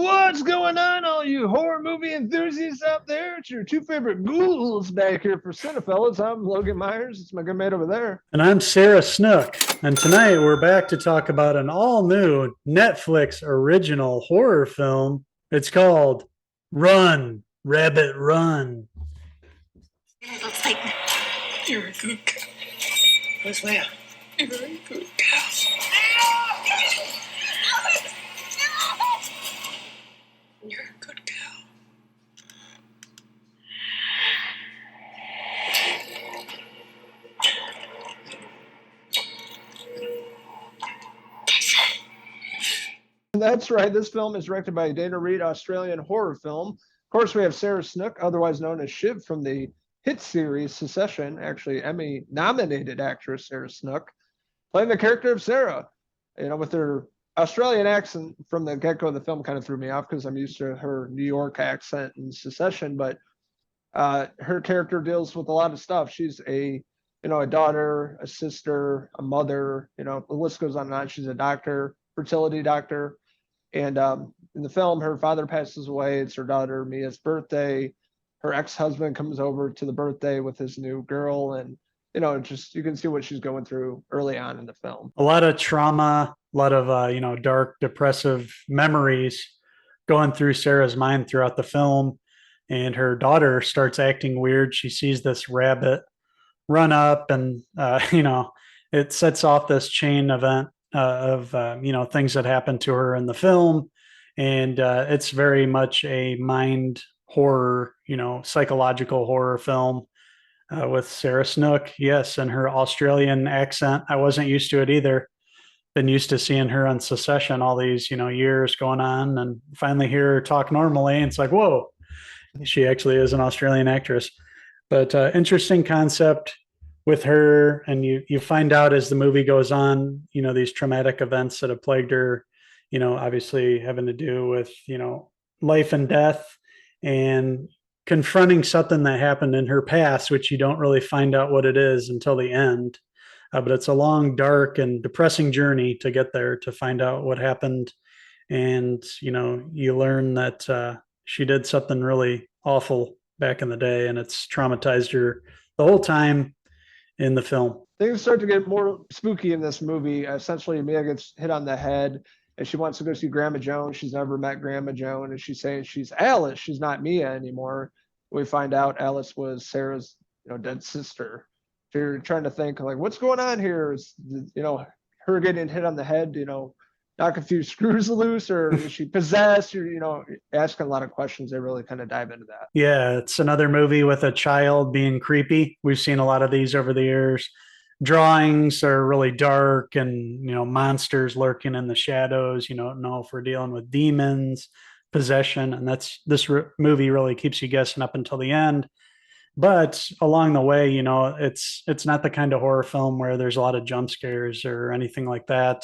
What's going on, all you horror movie enthusiasts out there? It's your two favorite ghouls back here for Cinephellas. I'm Logan Myers. It's my good mate over there. And I'm Sarah Snook. And tonight we're back to talk about an all new Netflix original horror film. It's called Run, Rabbit Run. Looks like you're a good cow. Where's Leia? You're a good cow. You're a good cow. That's right. This film is directed by Dana Reed, Australian horror film. Of course, we have Sarah Snook, otherwise known as Shiv from the hit series Succession, actually Emmy-nominated actress Sarah Snook, playing the character of Sarah. With her Australian accent from the get-go of the film kind of threw me off because I'm used to her New York accent in Succession, but her character deals with a lot of stuff. She's a daughter, a sister, a mother, the list goes on and on. She's a doctor, fertility doctor. And in the film, her father passes away. It's her daughter Mia's birthday. Her ex-husband comes over to the birthday with his new girl, and just you can see what she's going through early on in the film. A lot of trauma, a lot of dark, depressive memories going through Sarah's mind throughout the film. And her daughter starts acting weird. She sees this rabbit run up, and it sets off this chain event of things that happen to her in the film, and it's very much a mind horror, psychological horror film with Sarah Snook, yes, and her Australian accent. I wasn't used to it either. Been used to seeing her on Succession all these years going on, and finally hear her talk normally, and it's like, whoa, she actually is an Australian actress. But interesting concept with her, and you find out as the movie goes on, these traumatic events that have plagued her, obviously having to do with life and death, and confronting something that happened in her past, which you don't really find out what it is until the end. But it's a long, dark, and depressing journey to get there to find out what happened. And you learn that she did something really awful back in the day, and it's traumatized her the whole time in the film. Things start to get more spooky in this movie. Essentially, Mia gets hit on the head, and she wants to go see Grandma Joan. She's never met Grandma Joan, and she's saying she's Alice. She's not Mia anymore. We find out Alice was Sarah's, dead sister. So you're trying to think like, what's going on here? Is her getting hit on the head? Knock a few screws loose, or is she possessed? Or asking a lot of questions. They really kind of dive into that. Yeah, it's another movie with a child being creepy. We've seen a lot of these over the years. Drawings are really dark, and monsters lurking in the shadows. You don't know if we're dealing with demons, possession, and this movie really keeps you guessing up until the end. But along the way, it's not the kind of horror film where there's a lot of jump scares or anything like that.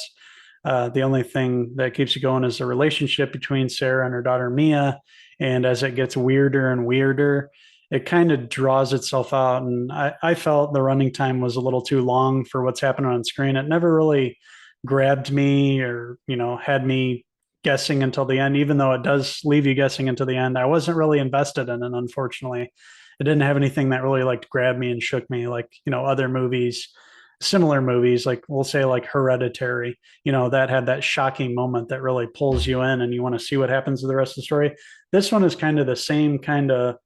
The only thing that keeps you going is the relationship between Sarah and her daughter Mia. And as it gets weirder and weirder, it kind of draws itself out. And I felt the running time was a little too long for what's happening on screen. It never really grabbed me or, had me guessing until the end, even though it does leave you guessing until the end. I wasn't really invested in it, unfortunately. It didn't have anything that really like grabbed me and shook me like, other movies, similar movies, like we'll say like Hereditary, that had that shocking moment that really pulls you in and you want to see what happens to the rest of the story. This one is kind of the same kind of,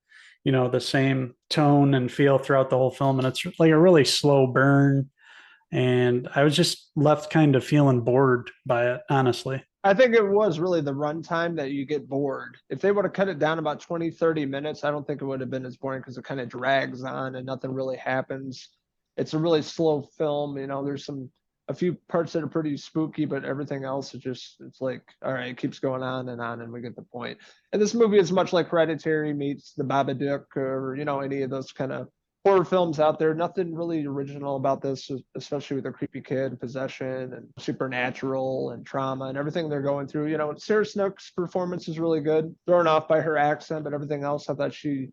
the same tone and feel throughout the whole film. And it's like a really slow burn. And I was just left kind of feeling bored by it, honestly. I think it was really the runtime that you get bored. If they would have cut it down about 20, 30 minutes, I don't think it would have been as boring because it kind of drags on and nothing really happens. It's a really slow film. There's a few parts that are pretty spooky, but everything else it's like, all right, it keeps going on, and we get the point. And this movie is much like Hereditary meets The Babadook or, any of those kind of horror films out there. Nothing really original about this, especially with a creepy kid, possession, and supernatural, and trauma, and everything they're going through. Sarah Snook's performance is really good, thrown off by her accent, but everything else, I thought she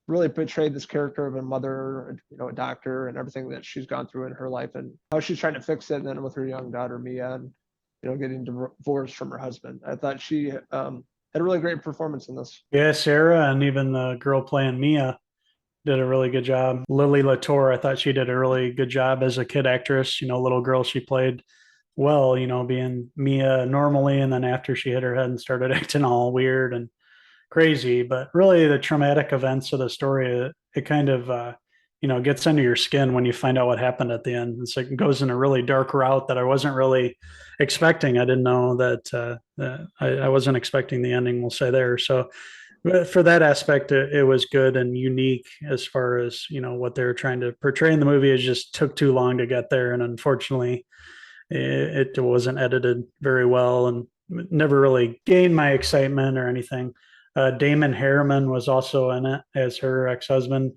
really portrayed this character of a mother, a doctor, and everything that she's gone through in her life and how she's trying to fix it. And then with her young daughter Mia, and getting divorced from her husband, I thought she had a really great performance in this. Yeah, Sarah and even the girl playing Mia did a really good job. Lily Latour, I thought she did a really good job as a kid actress. Little girl, she played well, being Mia normally, and then after she hit her head and started acting all weird and crazy. But really, the traumatic events of the story, it kind of gets under your skin when you find out what happened at the end. It's like it goes in a really dark route that I wasn't really expecting. I didn't know that I wasn't expecting the ending, we'll say there. So for that aspect, it was good and unique as far as what they were trying to portray in the movie. It just took too long to get there, and unfortunately it wasn't edited very well and never really gained my excitement or anything. Damon Harriman was also in it as her ex-husband.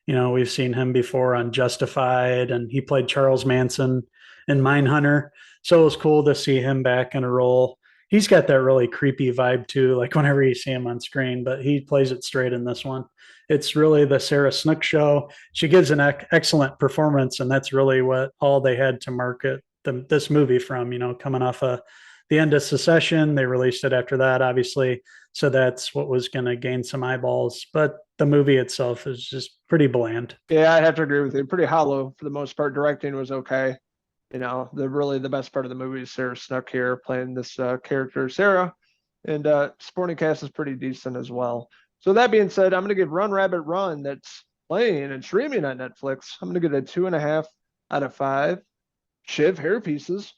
We've seen him before on Justified, and he played Charles Manson in Mindhunter. So it was cool to see him back in a role. He's got that really creepy vibe too, like whenever you see him on screen, but he plays it straight in this one. It's really the Sarah Snook show. She gives an excellent performance, and that's really what all they had to market this movie from, coming off of the end of Secession. They released it after that, obviously. So that's what was going to gain some eyeballs. But the movie itself is just pretty bland. Yeah, I'd have to agree with you. Pretty hollow for the most part. Directing was okay. The best part of the movie is Sarah Snook here playing this character, Sarah. And supporting cast is pretty decent as well. So that being said, I'm going to give Run Rabbit Run, that's playing and streaming on Netflix, I'm going to give it a 2.5 out of 5. Shiv hair pieces.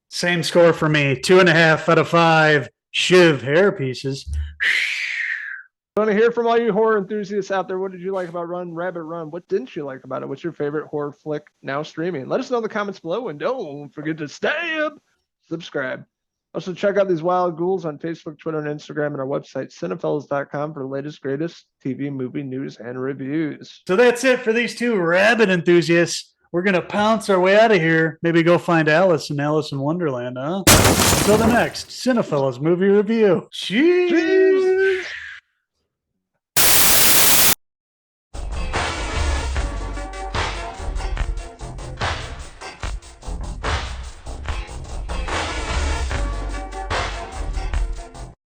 Same score for me. 2.5 out of 5. Shiv hair pieces. I want to hear from all you horror enthusiasts out there. What did you like about Run Rabbit Run? What didn't you like about it? What's your favorite horror flick now streaming? Let us know in the comments below, and don't forget to subscribe. Also, check out these wild ghouls on Facebook, Twitter, and Instagram, and our website, Cinephellas.com, for the latest, greatest TV, movie news and reviews. So that's it for these two rabbit enthusiasts. We're going to pounce our way out of here. Maybe go find Alice in Alice in Wonderland, huh? Until the next Cinephellas movie review. Cheers!